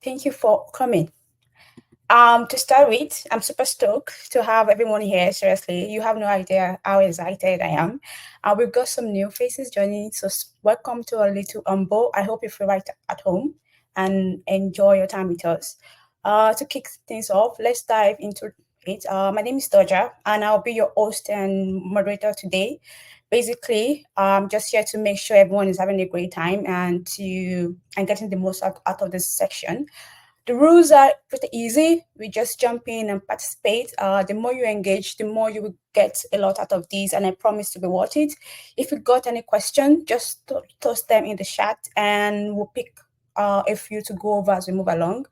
Thank you for coming. To start with, I'm super stoked to have everyone here. Seriously, you have no idea how excited I am. We've got some new faces joining, so welcome to our little umbo. I hope you feel right at home and enjoy your time with us. To kick things off, let's dive into it. My name is Doja, and I'll be your host and moderator today. Basically, I'm just here to make sure everyone is having a great time and getting the most out of this section. The rules are pretty easy. We just jump in and participate. The more you engage, the more you will get a lot out of these, and I promise to be worth it. If you got any question, just toss them in the chat, and we'll pick a few to go over as we move along.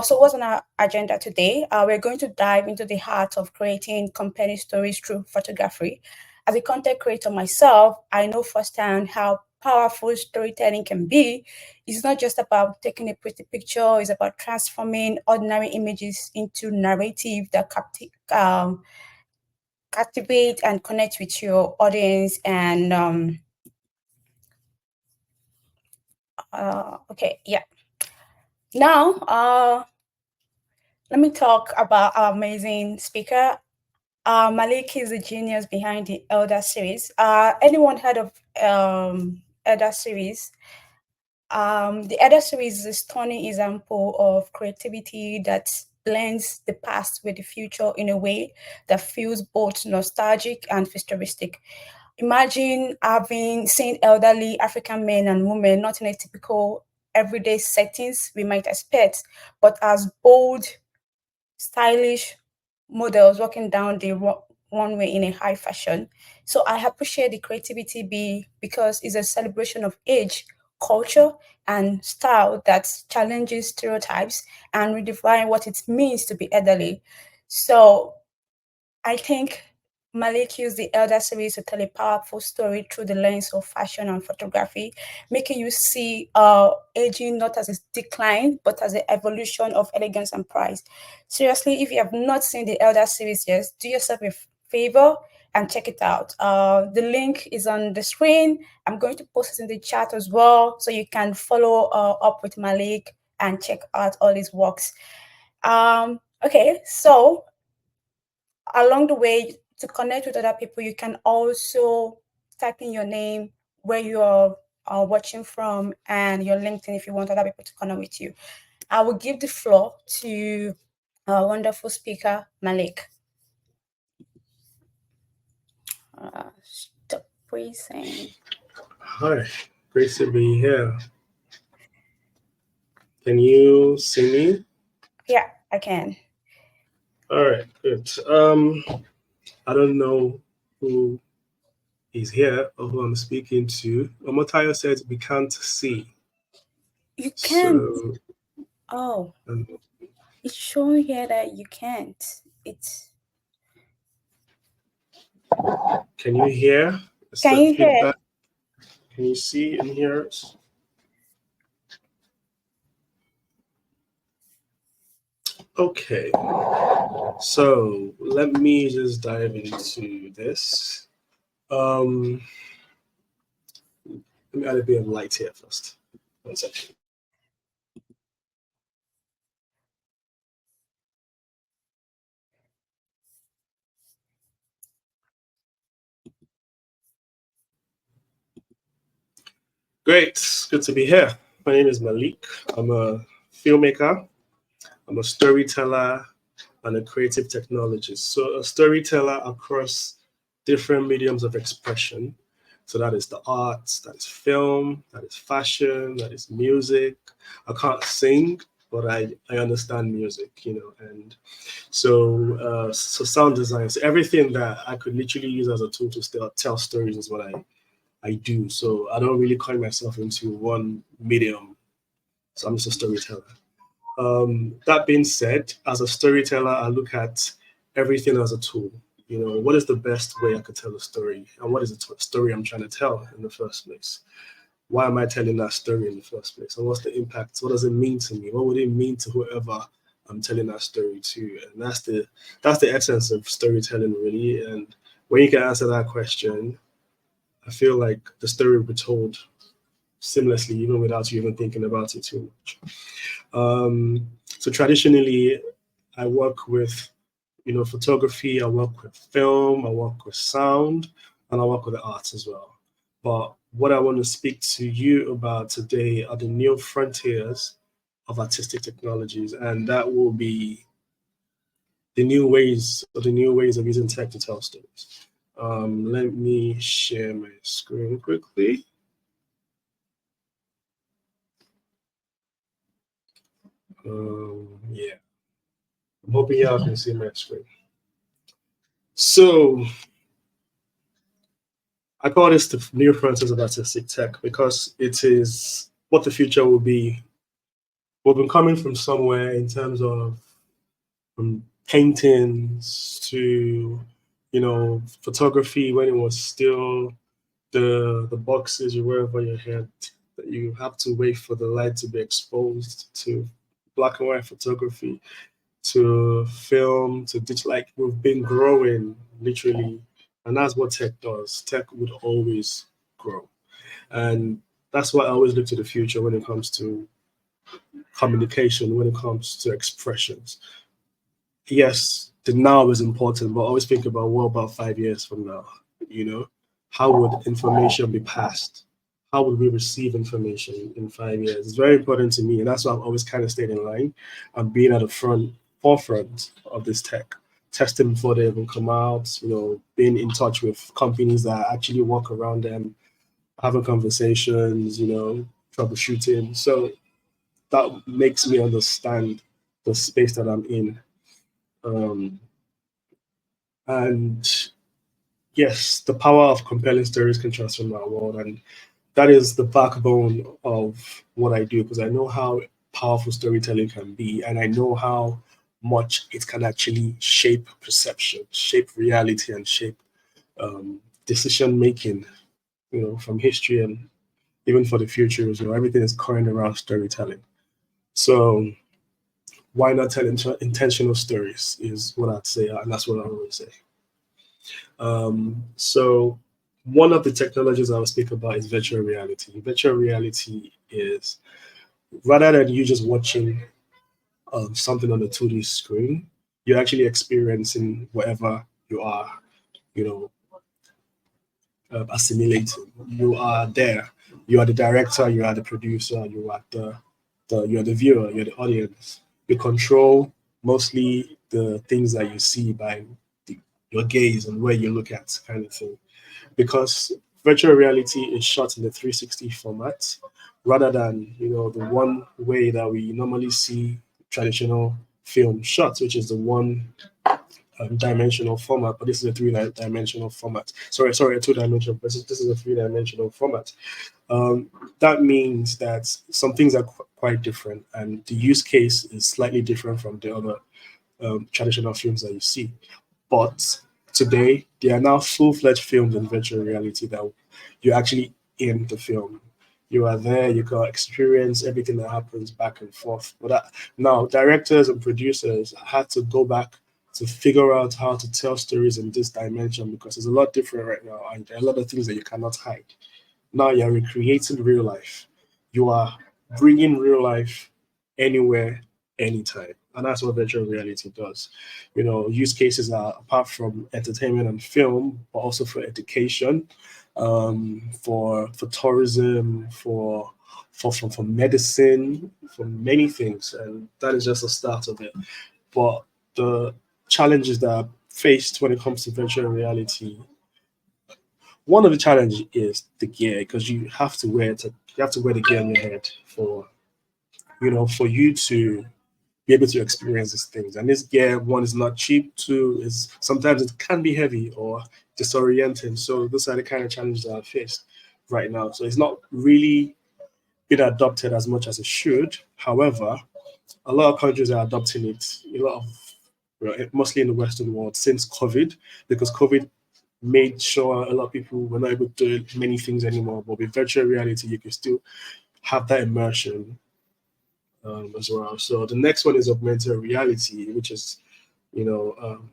So what's on our agenda today? We're going to dive into the heart of creating compelling stories through photography. As a content creator myself, I know firsthand how powerful storytelling can be. It's not just about taking a pretty picture, it's about transforming ordinary images into narrative that captivate and connect with your audience. And okay, yeah. Now, let me talk about our amazing speaker. Malik is the genius behind the Elder series. Anyone heard of Elder series? The Elder series is a stunning example of creativity that blends the past with the future in a way that feels both nostalgic and futuristic. Imagine having seen elderly African men and women not in a typical everyday settings we might expect, but as bold, stylish models walking down the runway in a high fashion. So I appreciate the creativity because it's a celebration of age, culture, and style that challenges stereotypes and redefine what it means to be elderly. So I think Malik used the Elder series to tell a powerful story through the lens of fashion and photography, making you see aging not as a decline, but as an evolution of elegance and price. Seriously, if you have not seen the Elder series yet, do yourself a favor and check it out. The link is on the screen. I'm going to post it in the chat as well, so you can follow up with Malik and check out all his works. Okay, so along the way, to connect with other people, you can also type in your name, where you're watching from, and your LinkedIn if you want other people to connect with you. I will give the floor to our wonderful speaker, Malik. Stop praising. Hi, great to be here. Can you see me? Yeah, I can. All right, good. I don't know who is here or who I'm speaking to. Omotayo says we can't see. You can't. So, Oh, um, it's showing here that you can't. It's. can you hear? Is Can that you hear? feedback? Can you see and hear us? Okay, so let me just dive into this. Let me add a bit of light here first. One second. Great, good to be here. My name is Malik. I'm a filmmaker, I'm a storyteller, and a creative technologist. So, a storyteller across different mediums of expression. So, that is the arts, that is film, that is fashion, that is music. I can't sing, but I understand music, and so sound design. So, everything that I could literally use as a tool to still tell stories is what I do. So I don't really coin myself into one medium. So I'm just a storyteller. That being said, as a storyteller, I look at everything as a tool. What is the best way I could tell a story? And what is the story I'm trying to tell in the first place? Why am I telling that story in the first place? And what's the impact? What does it mean to me? What would it mean to whoever I'm telling that story to? And that's the essence of storytelling, really. And when you can answer that question, I feel like the story will be told seamlessly, even without you even thinking about it too much. So traditionally, I work with, photography, I work with film, I work with sound, and I work with the arts as well. But what I want to speak to you about today are the new frontiers of artistic technologies, and that will be the new ways of using tech to tell stories. Let me share my screen quickly. Yeah, I'm hoping y'all can see my screen. So I call this the new frontiers of artistic tech because it is what the future will be. We've been coming from somewhere in terms of from paintings to, photography when it was still the boxes you wear over your head that you have to wait for the light to be exposed to black and white photography to film to digital. Like we've been growing literally, and that's what tech does. Tech would always grow, and that's why I always look to the future when it comes to communication, when it comes to expressions. Yes, the now is important, but always think about what about 5 years from now? You know, how would information be passed? How would we receive information in 5 years? It's very important to me, and that's why I've always kind of stayed in line and being at the forefront of this tech, testing before they even come out. Being in touch with companies that actually work around them, having conversations. Troubleshooting. So that makes me understand the space that I'm in. Um, and yes, the power of compelling stories can transform our world. And that is the backbone of what I do because I know how powerful storytelling can be. And I know how much it can actually shape perception, shape reality, and shape decision making, from history and even for the future as well. Everything is current around storytelling. So why not tell intentional stories is what I'd say, and that's what I always say. So one of the technologies I will speak about is virtual reality. Virtual reality is rather than you just watching something on a 2D screen, you're actually experiencing whatever you are, you know, assimilating. You are there. You are the director. You are the producer. You are you are the viewer. You're the audience. You control mostly the things that you see by your gaze and where you look at, kind of thing. Because virtual reality is shot in the 360 format rather than the one way that we normally see traditional film shots, which is the one dimensional format, but this is a three-dimensional format. Sorry, a two-dimensional, but this is a three-dimensional format. That means that some things are quite different, and the use case is slightly different from the other traditional films that you see. But today, there are now full-fledged films in virtual reality that you're actually in the film. You are there, you can experience everything that happens back and forth. But now, directors and producers had to go back to figure out how to tell stories in this dimension because it's a lot different right now, and there are a lot of things that you cannot hide. Now you're recreating real life. You are bringing real life anywhere, anytime. And that's what virtual reality does. Use cases are apart from entertainment and film, but also for education, for tourism, for medicine, for many things. And that is just the start of it. But the challenges that are faced when it comes to virtual reality, one of the challenges is the gear because you have to wear the gear on your head for you to be able to experience these things. And this gear, one, is not cheap. Two, is sometimes it can be heavy or disorienting. So those are the kind of challenges that are faced right now. So it's not really been adopted as much as it should. However, a lot of countries are adopting it. A lot of mostly in the Western world since COVID, because COVID made sure a lot of people were not able to do many things anymore. But with virtual reality, you can still have that immersion as well. So the next one is augmented reality, which is you know um,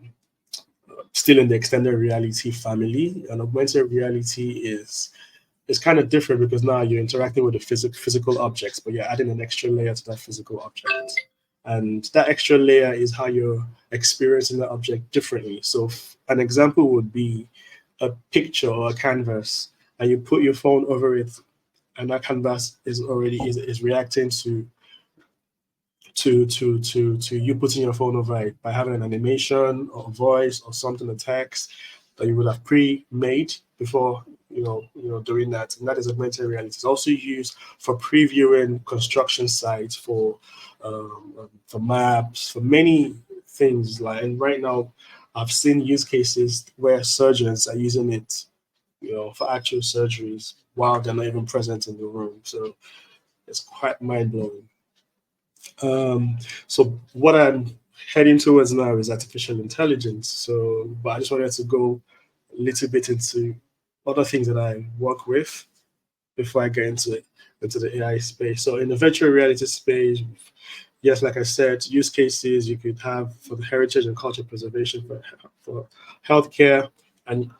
still in the extended reality family. And augmented reality is it's kind of different because now you're interacting with the physical objects, but you're adding an extra layer to that physical object. And that extra layer is how you're experiencing the object differently. So an example would be a picture or a canvas, and you put your phone over it, and that canvas is already is reacting to you putting your phone over it by having an animation or voice or something, a text that you would have pre-made before doing that. And that is augmented reality. It's also used for previewing construction sites, for maps, for many things. Like, and right now I've seen use cases where surgeons are using it, for actual surgeries while they're not even present in the room. So it's quite mind blowing. So what I'm heading towards now is artificial intelligence. So, but I just wanted to go a little bit into other things that I work with before I get into the AI space. So in the virtual reality space, yes, like I said, use cases you could have for the heritage and culture preservation, for healthcare, and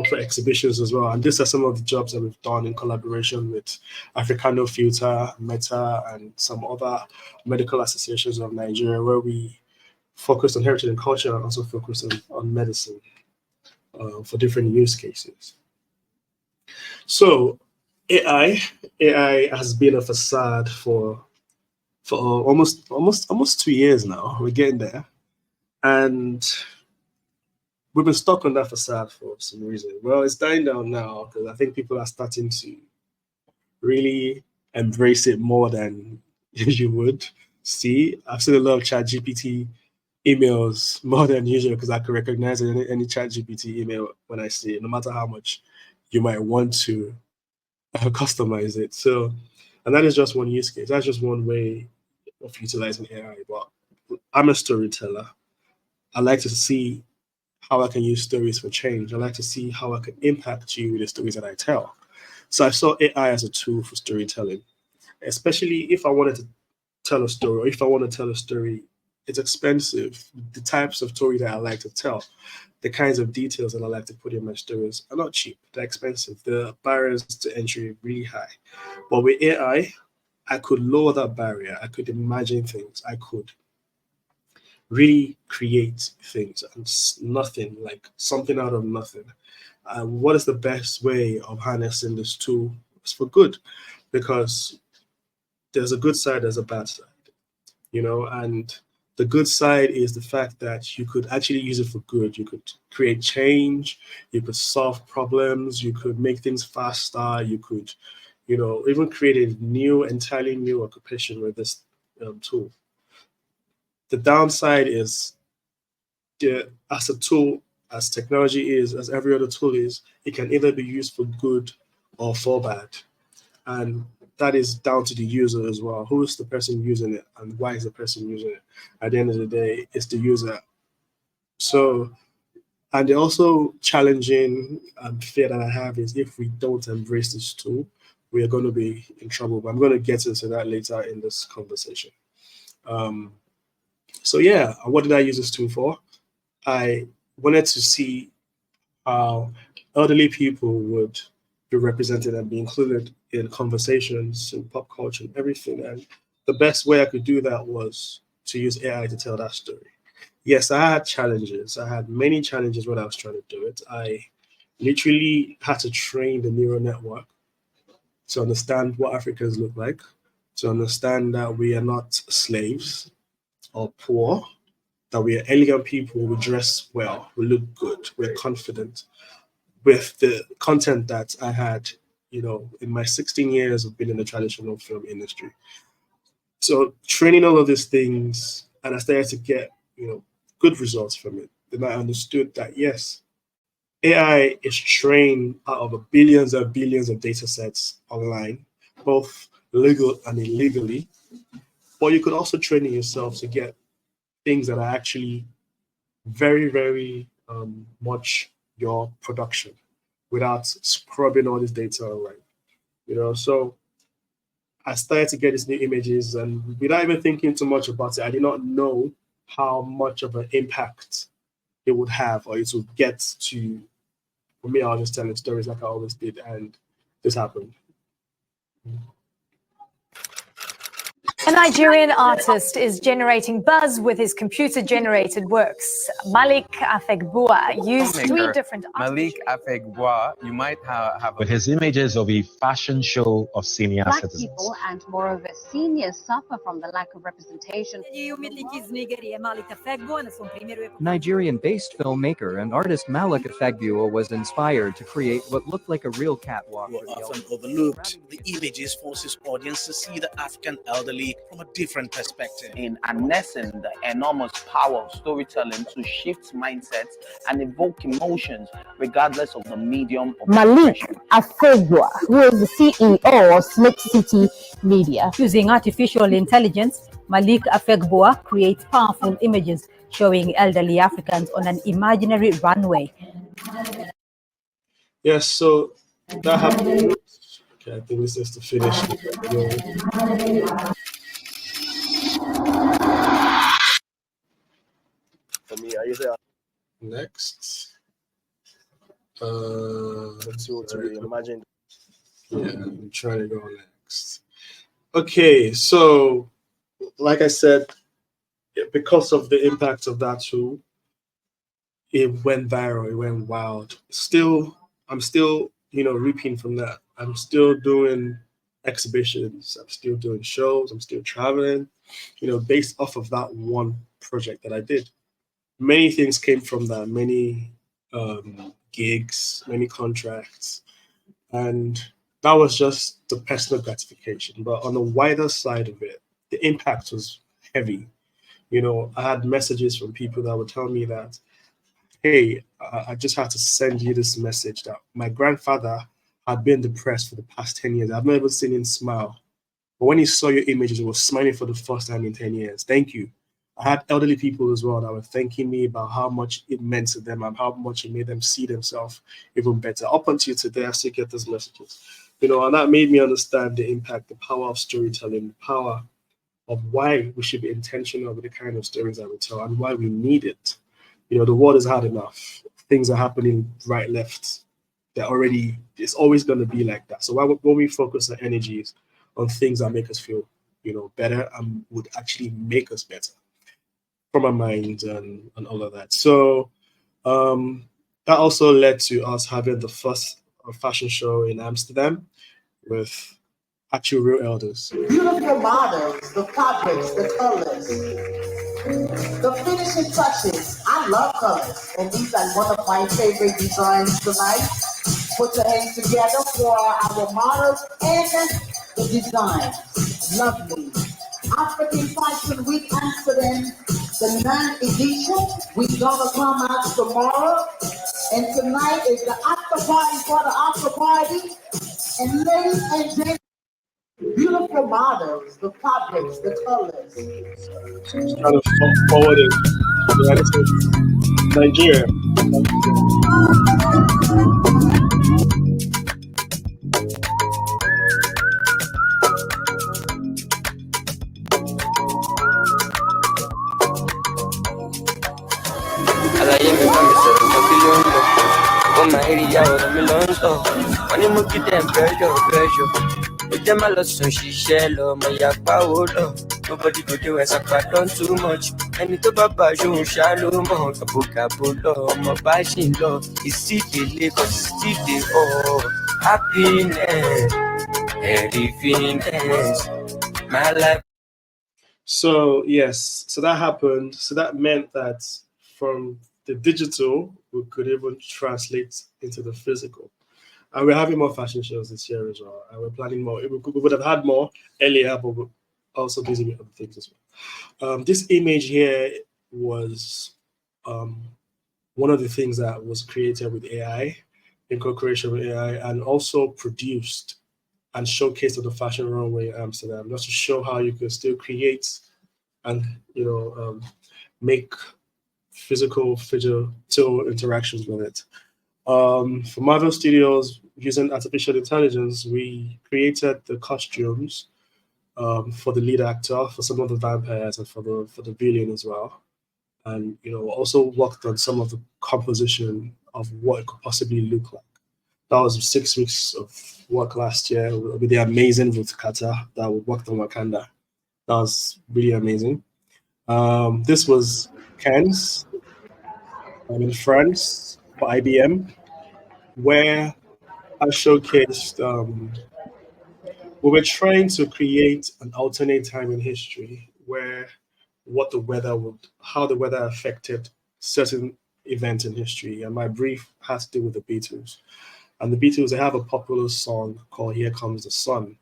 for exhibitions as well. And these are some of the jobs that we've done in collaboration with Africano Filter, Meta, and some other medical associations of Nigeria, where we focus on heritage and culture and also focus on medicine for different use cases. So AI has been a facade for almost 2 years now. We're getting there, and we've been stuck on that facade for some reason. Well, it's dying down now because I think people are starting to really embrace it more than you would see. I've seen a lot of chat GPT emails more than usual because I can recognize any chat GPT email when I see it, no matter how much you might want to customize it. So, and that is just one use case. That's just one way of utilizing AI. But I'm a storyteller. I like to see how I can use stories for change. I like to see how I can impact you with the stories that I tell. So I saw AI as a tool for storytelling, especially if I wanted to tell a story, or if I want to tell a story, it's expensive. The types of story that I like to tell, the kinds of details that I like to put in my stories are not cheap. They're expensive. The barriers to entry are really high. But with AI, I could lower that barrier. I could imagine things. I could really create things and nothing, like something out of nothing. What is the best way of harnessing this tool? It's for good, because there's a good side, there's a bad side, and the good side is the fact that you could actually use it for good. You could create change, you could solve problems, you could make things faster, you could, even create a entirely new occupation with this tool. The downside is, as a tool, as technology is, as every other tool is, it can either be used for good or for bad. And that is down to the user as well. Who is the person using it and why is the person using it? At the end of the day, it's the user. So, and the also challenging fear that I have is if we don't embrace this tool, we are going to be in trouble. But I'm going to get into that later in this conversation. Um, so yeah, what did I use this tool for? I wanted to see how elderly people would be represented and be included in conversations in pop culture and everything. And the best way I could do that was to use AI to tell that story. Yes, I had challenges. I had many challenges when I was trying to do it. I literally had to train the neural network to understand what Africans look like, to understand that we are not slaves or poor, that we are elegant people, we dress well, we look good, we're confident, with the content that I had, in my 16 years of being in the traditional film industry. So training all of these things, and I started to get, good results from it. Then I understood that yes, AI is trained out of billions and billions of data sets online, both legal and illegally. But you could also train it yourself to get things that are actually very, very much your production without scrubbing all this data online. So I started to get these new images, and without even thinking too much about it, I did not know how much of an impact it would have or it would get to. For me, I was just telling stories like I always did, and this happened. A Nigerian artist is generating buzz with his computer-generated works. Malik Afegbua used three different... Malik Afegbua, you might have... With his images of a fashion show of senior Black citizens. people and moreover seniors suffer from the lack of representation. Nigerian-based filmmaker and artist Malik Afegbua was inspired to create what looked like a real catwalk. Were often overlooked. The images forces audience to see the African elderly from a different perspective. In harnessing the enormous power of storytelling to shift mindsets and evoke emotions regardless of the medium of Malik Afegbua, who is the CEO of Slick City Media. Using artificial intelligence, Malik Afegbua creates powerful images showing elderly Africans on an imaginary runway. Yes, so that happened. Okay, I think this is to finish. For me, are you there? Next. Let's see what you imagine. Yeah, I'm trying to go next. Okay, so like I said, because of the impact of that tool, it went viral, it went wild. I'm still, reaping from that. I'm still doing exhibitions, I'm still doing shows, I'm still traveling, based off of that one project that I did. Many things came from that, many gigs, many contracts, and that was just the personal gratification. But on the wider side of it, the impact was heavy. I had messages from people that would tell me that, hey, I just had to send you this message that my grandfather had been depressed for the past 10 years. I've never seen him smile. But when he saw your images, he was smiling for the first time in 10 years. Thank you. I had elderly people as well that were thanking me about how much it meant to them and how much it made them see themselves even better. Up until today, I still get those messages. And that made me understand the impact, the power of storytelling, the power of why we should be intentional with the kind of stories that we tell and why we need it. The world is hard enough. Things are happening right, left. It's always going to be like that. So when we focus our energies on things that make us feel, better and would actually make us better from our minds and all of that. So that also led to us having the first fashion show in Amsterdam with actual real elders. Beautiful models, the fabrics, the colors, the finishing touches. I love colors, and these are one of my favorite designs tonight. Put your hands together for our models and the design. Lovely. African Fashion Week Amsterdam, the 9th edition. We're gonna come out tomorrow, and tonight is the after party for the after party. And ladies and gentlemen, beautiful models, the fabrics, the colors. Just trying to forward it. Nigeria. Nobody do the West Africa done too much. And it's about you, Shalom, Kabukabulo, my bashing law. It's still the Lagos, still the happiness, everything, my life. So, yes, so that happened. So that meant that from the digital, we could even translate into the physical. And we're having more fashion shows this year as well. And we're planning more. We would have had more earlier, but we're also busy with other things as well. This image here was one of the things that was created with AI, in co-creation with AI, and also produced and showcased on the fashion runway in Amsterdam, just to show how you can still create and make physical digital interactions with it. For Marvel Studios, using artificial intelligence, we created the costumes for the lead actor, for some of the vampires, and for the villain as well. And also worked on some of the composition of what it could possibly look like. That was 6 weeks of work last year with the amazing Ruth Kata that worked on Wakanda. That was really amazing. This was Cannes in France for IBM, where I showcased. We were trying to create an alternate time in history where how the weather affected certain events in history. And my brief has to do with the Beatles. And the Beatles, they have a popular song called Here Comes the Sun,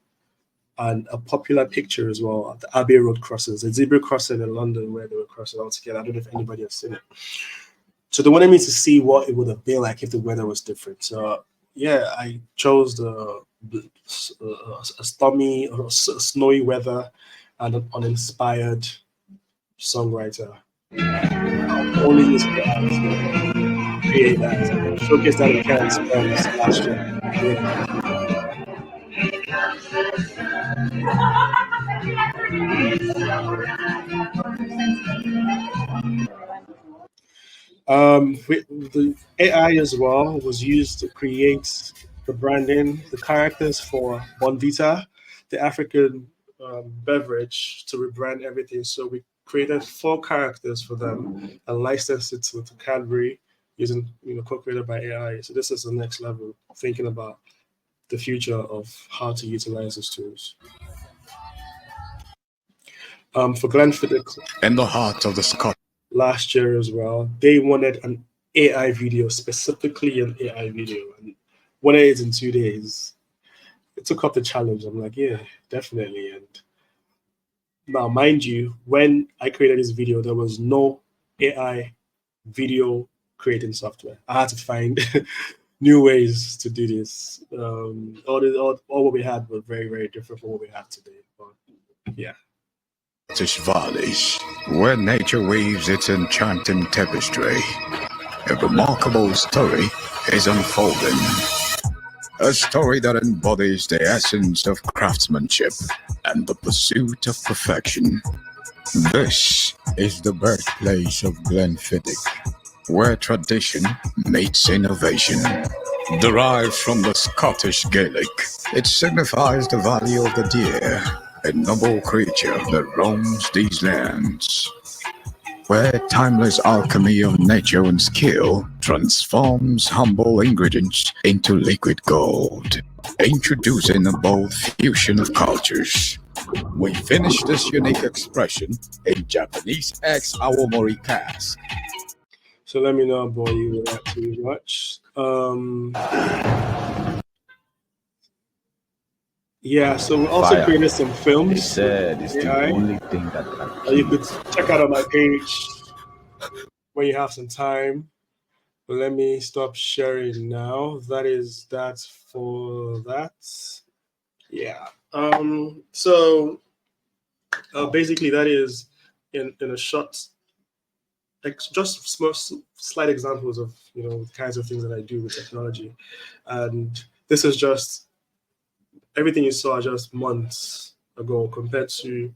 and a popular picture as well of the Abbey Road crossings, the zebra crossing in London where they were crossing all together. I don't know if anybody has seen it. So they wanted me to see what it would have been like if the weather was different. So yeah, I chose a stormy or snowy weather and an uninspired songwriter. Only use AI to create that. Showcase that in Cannes last year. The AI as well was used to create the branding, the characters for Bonvita, the African beverage, to rebrand everything. So we created 4 characters for them and licensed it to Cadbury using, co-created by AI. So this is the next level, thinking about the future of how to utilize these tools. For Glenfiddich, in the heart of the Scott, last year as well, they wanted an AI video, specifically an AI video, and wanted it in 2 days. It took up the challenge. I'm like, yeah, definitely. And now, mind you, when I created this video, there was no AI video creating software. I had to find new ways to do this. All what we had were very, very different from what we have today. But yeah. Scottish valleys, where nature weaves its enchanting tapestry. A remarkable story is unfolding. A story that embodies the essence of craftsmanship and the pursuit of perfection. This is the birthplace of Glenfiddich, where tradition meets innovation. Derived from the Scottish Gaelic, it signifies the value of the deer, a noble creature that roams these lands, where timeless alchemy of nature and skill transforms humble ingredients into liquid gold, introducing a bold fusion of cultures. We finish this unique expression in Japanese X Awomori cask. So let me know, boy, you with that too much. Yeah, so we also created some films. They said it's the only thing that can you could check out on my page when you have some time. But let me stop sharing now. That's for that. Yeah. So basically that is in a short, just small, slight examples of the kinds of things that I do with technology, and this is just everything you saw just months ago compared to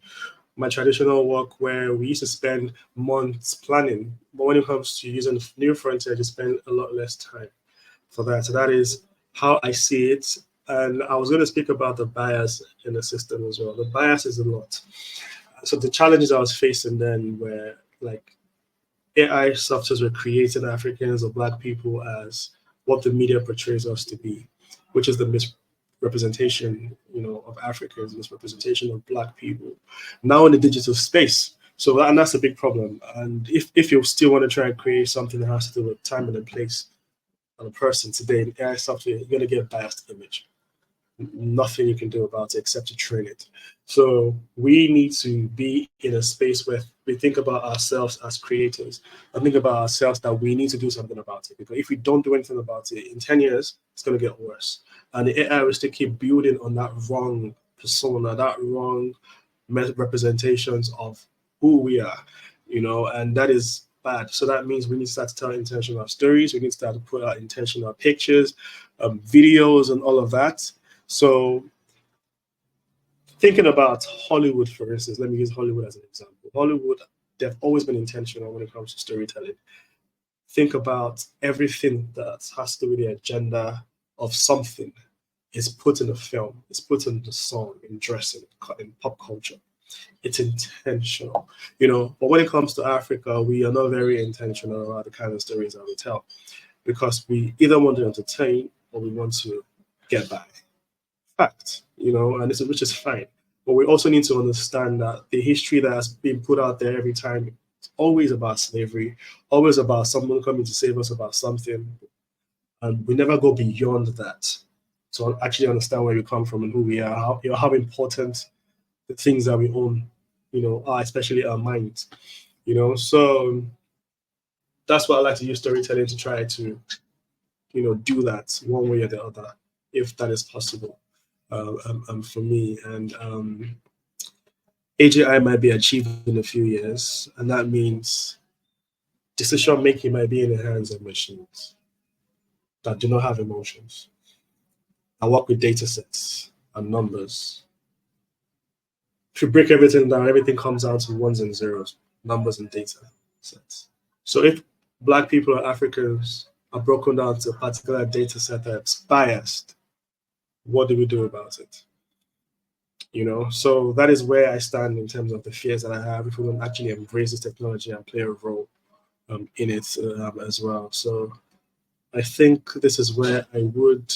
my traditional work where we used to spend months planning. But when it comes to using new frontier, you spend a lot less time for that. So that is how I see it. And I was going to speak about the bias in the system as well. The bias is a lot. So the challenges I was facing then were like AI softwares were creating Africans or Black people as what the media portrays us to be, which is the misrepresentation, of Africans, misrepresentation of Black people, now in the digital space. So, and that's a big problem. And if you still want to try and create something that has to do with time and a place and a person today in AI software, you're going to get a biased image. Nothing you can do about it except to train it. So we need to be in a space where we think about ourselves as creators and think about ourselves that we need to do something about it. Because if we don't do anything about it, in 10 years, it's going to get worse. And the AI will still keep building on that wrong persona, that wrong representations of who we are, and that is bad. So that means we need to start to tell intentional stories. We need to start to put out intentional pictures, videos, and all of that. So thinking about Hollywood, for instance, let me use Hollywood as an example. Hollywood, they've always been intentional when it comes to storytelling. Think about everything that has to do with the agenda of something is put in a film, it's put in the song, in dressing, in pop culture. It's intentional, But when it comes to Africa, we are not very intentional about the kind of stories that we tell, because we either want to entertain or we want to get by. Fact, and which is fine. But we also need to understand that the history that has been put out there every time, it's always about slavery, always about someone coming to save us about something. And we never go beyond that to actually understand where we come from and who we are, how important the things that we own, are, especially our minds, So that's why I like to use storytelling to try to, do that one way or the other, if that is possible. For me, and AGI might be achieved in a few years, and that means decision making might be in the hands of machines that do not have emotions. I work with data sets and numbers. If you break everything down, everything comes down to ones and zeros, numbers and data sets. So if Black people or Africans are broken down to a particular data set that's biased, what do we do about it? So that is where I stand in terms of the fears that I have if we don't actually embrace this technology and play a role in it as well. So I think this is where I would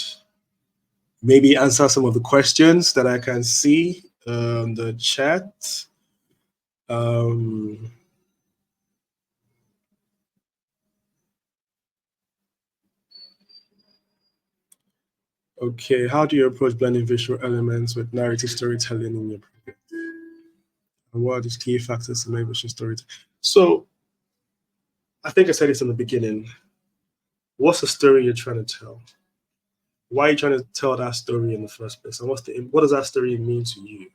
maybe answer some of the questions that I can see in the chat. Okay, how do you approach blending visual elements with narrative storytelling in your project? And what are the key factors to make visual storytelling? So I think I said this in the beginning. What's the story you're trying to tell? Why are you trying to tell that story in the first place? And what does that story mean to you?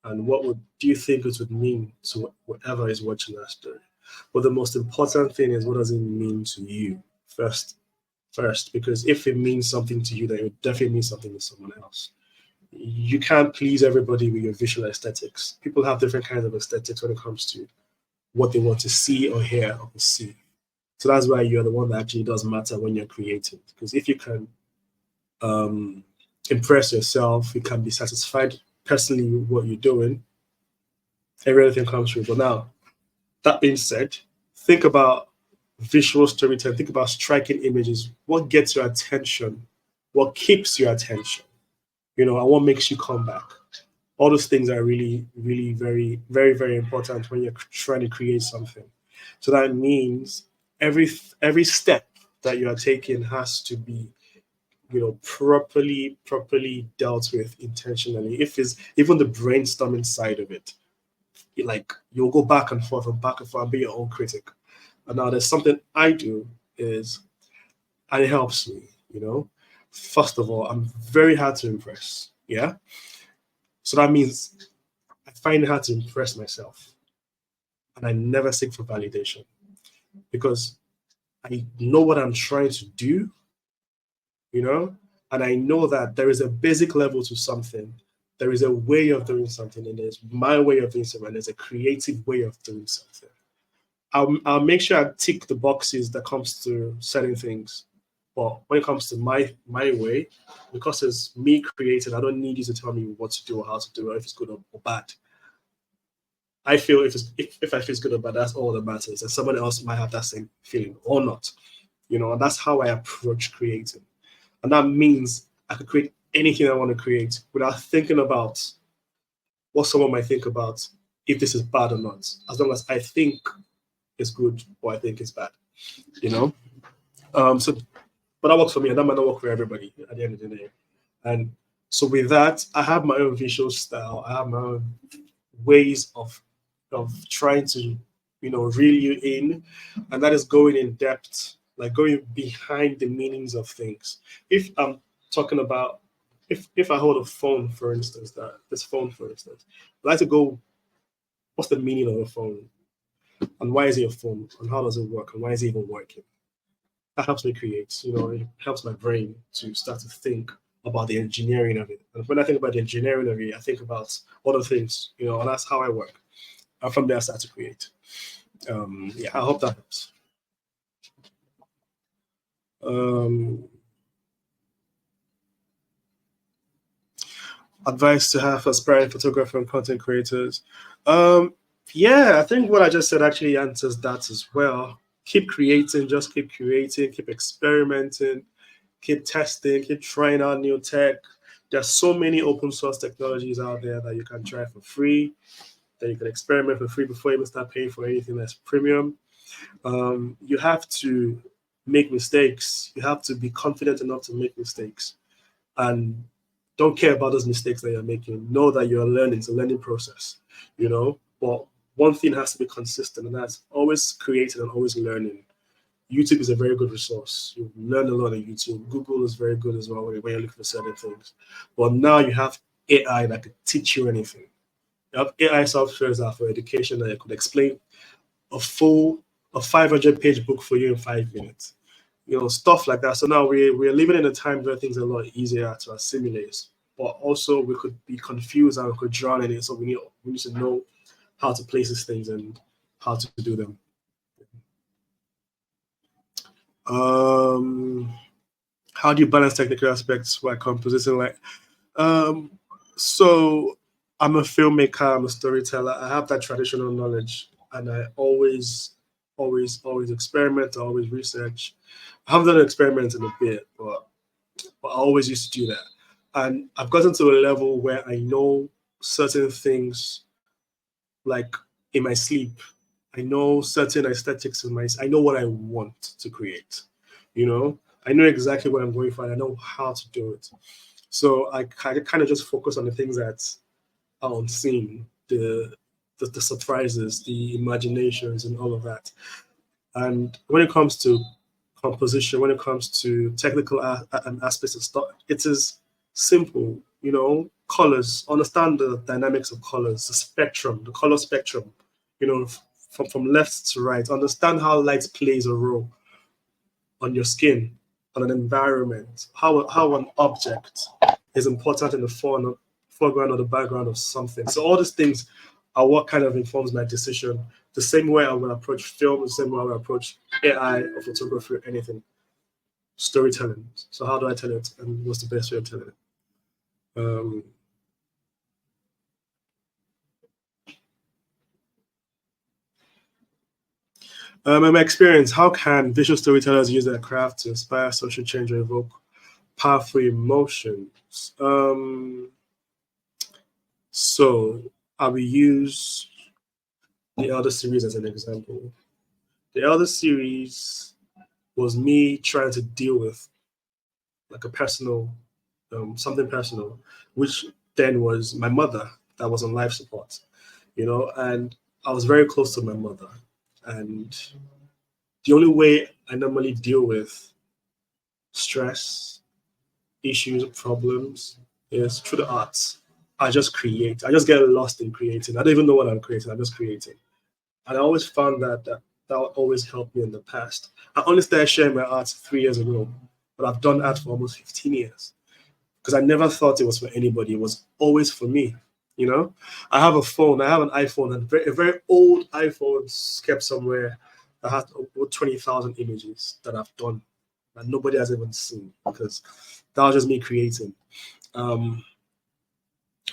And do you think it would mean to whoever is watching that story? But the most important thing is, what does it mean to you first? Because if it means something to you, then it would definitely mean something to someone else. You can't please everybody with your visual aesthetics. People have different kinds of aesthetics when it comes to what they want to see or hear or perceive. So that's why you're the one that actually does matter when you're creating. Because if you can impress yourself, you can be satisfied personally with what you're doing, everything comes through. But now, that being said, think about visual storytelling, think about striking images. What gets your attention? What keeps your attention? And what makes you come back? All those things are really, really very, very, very important when you're trying to create something. So that means every step that you are taking has to be, properly dealt with intentionally. If it's even the brainstorming side of it, you'll go back and forth and be your own critic. And now there's something I do and it helps me, First of all, I'm very hard to impress. Yeah. So that means I find it hard to impress myself. And I never seek for validation because I know what I'm trying to do, and I know that there is a basic level to something. There is a way of doing something, and there's my way of doing something, and there's a creative way of doing something. I'll make sure I tick the boxes that comes to certain things. But when it comes to my way, because it's me creating, I don't need you to tell me what to do or how to do it, or if it's good or bad. I feel if I feel it's good or bad, that's all that matters. And someone else might have that same feeling or not. And that's how I approach creating. And that means I could create anything I want to create without thinking about what someone might think about if this is bad or not. As long as I think it's good or I think it's bad. But that works for me, and that might not work for everybody at the end of the day. And so with that, I have my own visual style. I have my own ways of trying to, reel you in, and that is going in depth, like going behind the meanings of things. If I'm talking about, if I hold a phone, for instance, I like to go, what's the meaning of a phone? And why is it a phone? And how does it work? And why is it even working? That helps me create, it helps my brain to start to think about the engineering of it. And when I think about the engineering of it, I think about other things, and that's how I work. And from there, I start to create. I hope that helps. advice to have for aspiring photographer and content creators. Yeah, I think what I just said actually answers that as well. Keep creating, just keep creating, keep experimenting, keep testing, keep trying out new tech. There's so many open source technologies out there that you can try for free, that you can experiment for free before you even start paying for anything that's premium. You have to make mistakes. You have to be confident enough to make mistakes. And don't care about those mistakes that you're making. Know that you're learning. It's a learning process, you know. But one thing has to be consistent, and that's always creating and always learning. YouTube is a very good resource. You learn a lot on YouTube. Google is very good as well when you're looking for certain things. But now you have AI that could teach you anything. You have AI softwares that are for education that could explain a 500-page book for you in 5 minutes. You know, stuff like that. So now we're living in a time where things are a lot easier to assimilate, but also we could be confused and we could drown in it. So we need to know how to place these things and how to do them. How do you balance technical aspects while compositing? So I'm a filmmaker, I'm a storyteller. I have that traditional knowledge, and I always experiment, I always research. I haven't done experiments in a bit, but I always used to do that. And I've gotten to a level where I know certain things, like in my sleep. I know certain aesthetics I know what I want to create. You know, I know exactly what I'm going for, and I know how to do it. So I kind of just focus on the things that are unseen, the surprises, the imaginations, and all of that. And when it comes to composition, when it comes to technical aspects of stuff, it is simple. You know, colors. Understand the dynamics of colors, the spectrum, the color spectrum. You know, from left to right. Understand how light plays a role on your skin, on an environment. How an object is important in the foreground or the background of something. So all these things are what kind of informs my decision. The same way I would approach film, the same way I would approach AI or photography or anything. Storytelling. So how do I tell it, and what's the best way of telling it? In my experience, how can visual storytellers use their craft to inspire social change or evoke powerful emotions? So I will use the Elder series as an example. The Elder series was me trying to deal with like a personal, something personal, which then was my mother that was on life support, you know, and I was very close to my mother. And the only way I normally deal with stress, issues, problems is through the arts. I just create. I just get lost in creating. I don't even know what I'm creating. I'm just creating. And I always found that always helped me in the past. I only started sharing my art 3 years ago, but I've done art for almost 15 years because I never thought it was for anybody. It was always for me. You know, I have a phone. I have an iPhone, and a very old iPhone kept somewhere that has over 20,000 images that I've done that nobody has even seen because that was just me creating.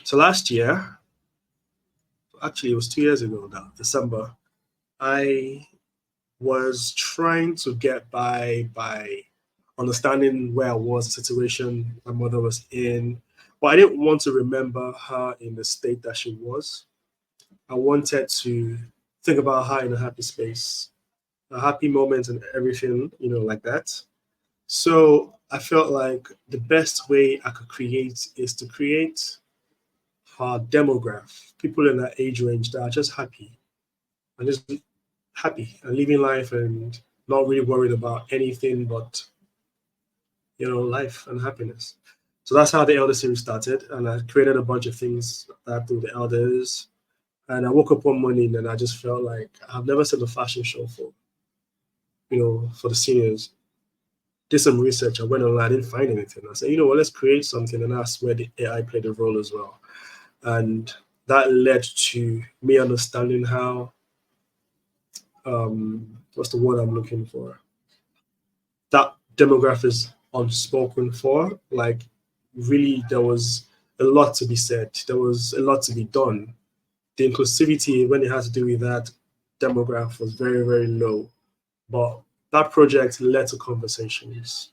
So last year, actually it was 2 years ago now, December, I was trying to get by understanding where I was, the situation my mother was in, but I didn't want to remember her in the state that she was. I wanted to think about her in a happy space, a happy moment and everything, you know, like that. So I felt like the best way I could create is to create her demographic, people in that age range that are just happy and just happy and living life and not really worried about anything but, you know, life and happiness. So that's how the Elder series started, and I created a bunch of things that do the elders. And I woke up one morning and I just felt like I've never seen a fashion show for, you know, for the seniors. Did some research. I went online, I didn't find anything. I said, you know what, let's create something, and that's where the AI played a role as well. And that led to me understanding how what's the word I'm looking for? That demographic is unspoken for. Like, really, there was a lot to be said. There was a lot to be done. The inclusivity when it had to do with that demographic was very, very low. But that project led to conversations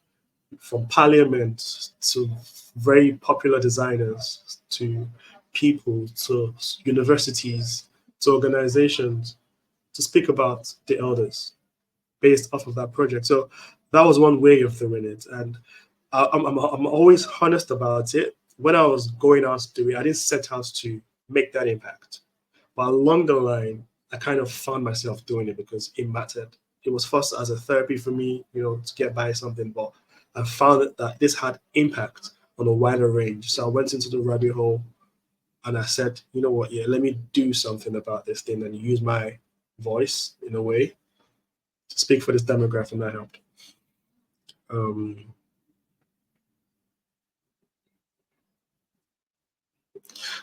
from parliament to very popular designers to people to universities to organizations to speak about the elders based off of that project. So that was one way of doing it. And I'm always honest about it. When I was going out to do it, I didn't set out to make that impact. But along the line, I kind of found myself doing it because it mattered. It was first as a therapy for me, to get by something, but I found that this had impact on a wider range. So I went into the rabbit hole and I said, you know what, let me do something about this thing and use my voice in a way to speak for this demographic, and that helped.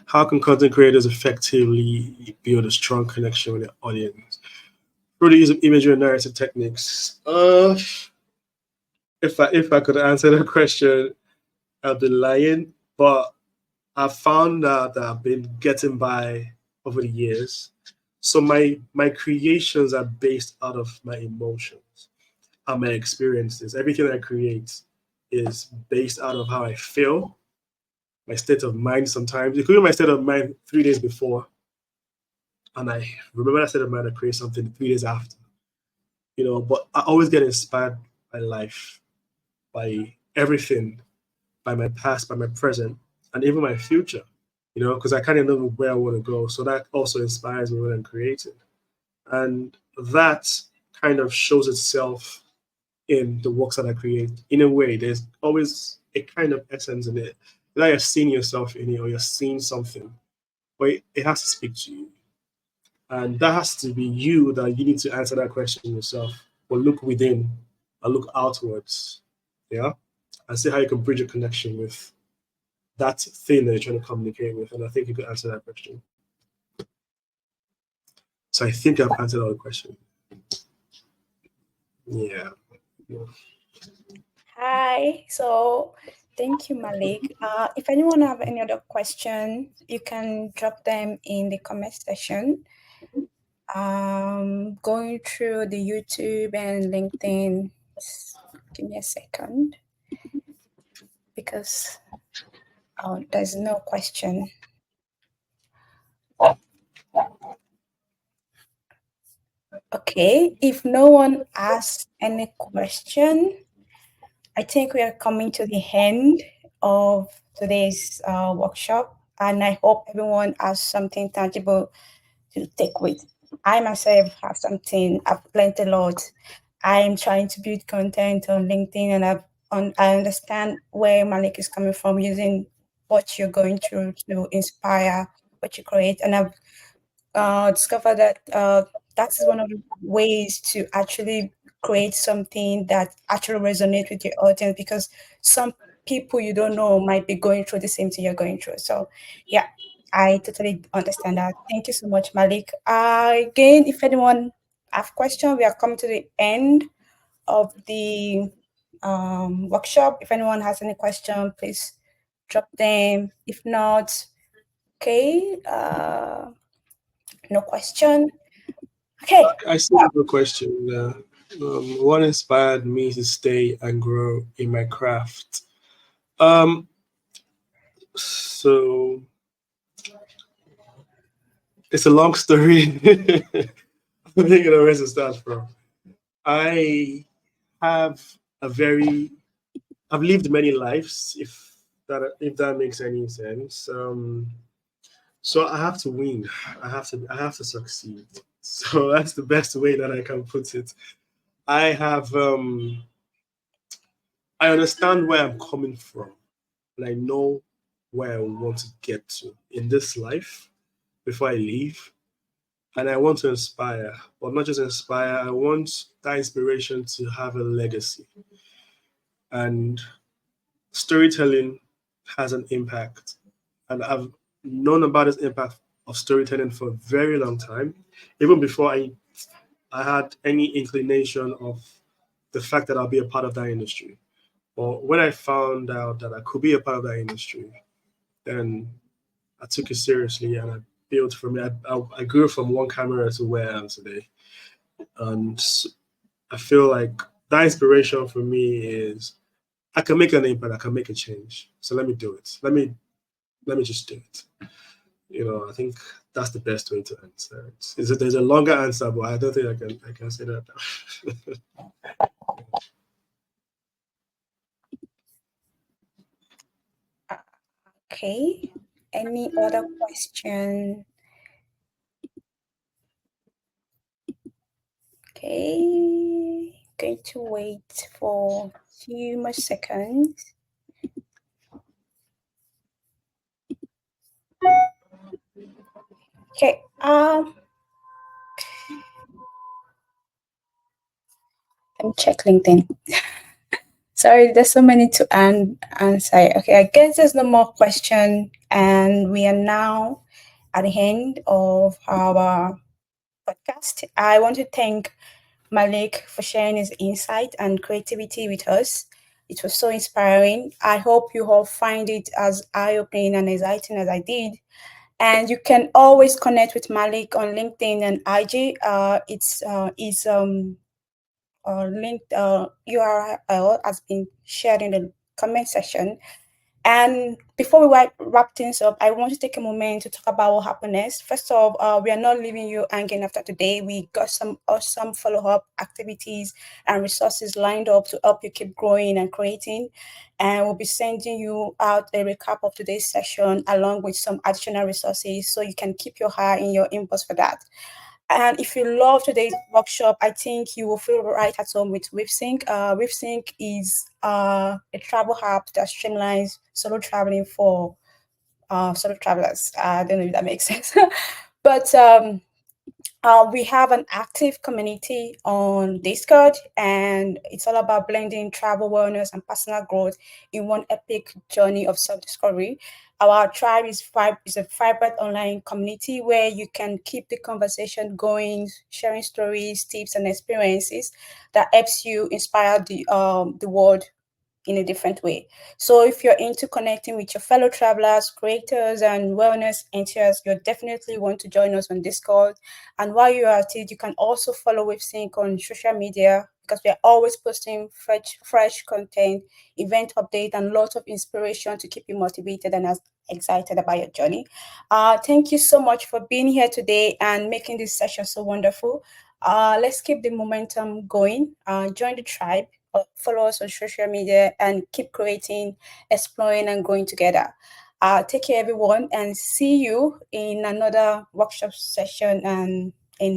How can content creators effectively build a strong connection with their audience? Through the use of imagery and narrative techniques. If I could answer that question, I'd be lying. But I found out that I've been getting by over the years. So my creations are based out of my emotions and my experiences. Everything I create is based out of how I feel, my state of mind sometimes. It could be my state of mind 3 days before, and I remember that state of mind, I create something 3 days after. But I always get inspired by life, by everything, by my past, by my present, and even my future, because I kind of know where I want to go. So that also inspires me when I'm creating. And that kind of shows itself in the works that I create. In a way, there's always a kind of essence in it. Like you're seeing yourself in it or you're seeing something, but it has to speak to you. And that has to be you that you need to answer that question yourself. Or look within or look outwards. Yeah. And see how you can bridge a connection with that thing that you're trying to communicate with. And I think you could answer that question. So I think I've answered all the questions. Yeah. Hi. So thank you, Malik. If anyone have any other question, you can drop them in the comment section. Going through the YouTube and LinkedIn. Give me a second. Because there's no question. Okay, if no one asks any question, I think we are coming to the end of today's workshop, and I hope everyone has something tangible to take with. I myself have something. I've learned a lot. I'm trying to build content on LinkedIn, and I understand where Malik is coming from, using what you're going through to inspire what you create, and I've discovered that that's one of the ways to actually create something that actually resonates with your audience, because some people you don't know might be going through the same thing you're going through. So yeah, I totally understand that. Thank you so much, Malik. Again, if anyone have questions, we are coming to the end of the workshop. If anyone has any question, please drop them. If not, okay, no question. Okay. I still have a question. What inspired me to stay and grow in my craft? So it's a long story. I'm thinking of where to start from. I've lived many lives, if that makes any sense. So I have to win. I have to succeed. So that's the best way that I can put it. I understand where I'm coming from, and I know where I want to get to in this life before I leave. And I want to inspire, but not just inspire, I want that inspiration to have a legacy. And storytelling has an impact. And I've known about this impact of storytelling for a very long time, even before I had any inclination of the fact that I'll be a part of that industry. But when I found out that I could be a part of that industry, then I took it seriously and I built from it. I grew from one camera to where I am today. And I feel like that inspiration for me is I can make an impact, I can make a change. So let me do it. Let me just do it. I think that's the best way to answer it. There's a longer answer, but I don't think I can say that now. Okay. Any other question? Okay. Going to wait for a few more seconds. Okay. Let me check LinkedIn. Sorry, there's so many to answer. Okay, I guess there's no more question, and we are now at the end of our podcast. I want to thank Malik for sharing his insight and creativity with us. It was so inspiring. I hope you all find it as eye-opening and exciting as I did. And you can always connect with Malik on LinkedIn and IG. It's linked URL has been shared in the comment section. And before we wrap things up, I want to take a moment to talk about what happened next. First of all, we are not leaving you hanging after today. We got some awesome follow-up activities and resources lined up to help you keep growing and creating. And we'll be sending you out a recap of today's session along with some additional resources so you can keep your eye in your inbox for that. And if you love today's workshop, I think you will feel right at home with WaveSync. WaveSync is a travel app that streamlines solo traveling for solo travelers. I don't know if that makes sense. But we have an active community on Discord, and it's all about blending travel wellness and personal growth in one epic journey of self-discovery. Our tribe is a vibrant online community where you can keep the conversation going, sharing stories, tips, and experiences that helps you inspire the world in a different way. So if you're into connecting with your fellow travelers, creators, and wellness enthusiasts, you definitely want to join us on Discord. And while you're at it, you can also follow WaveSync on social media because we are always posting fresh content, event update, and lots of inspiration to keep you motivated and as excited about your journey. Thank you so much for being here today and making this session so wonderful. Let's keep the momentum going. Join the tribe. Follow us on social media and keep creating, exploring, and growing together. Take care, everyone, and see you in another workshop session and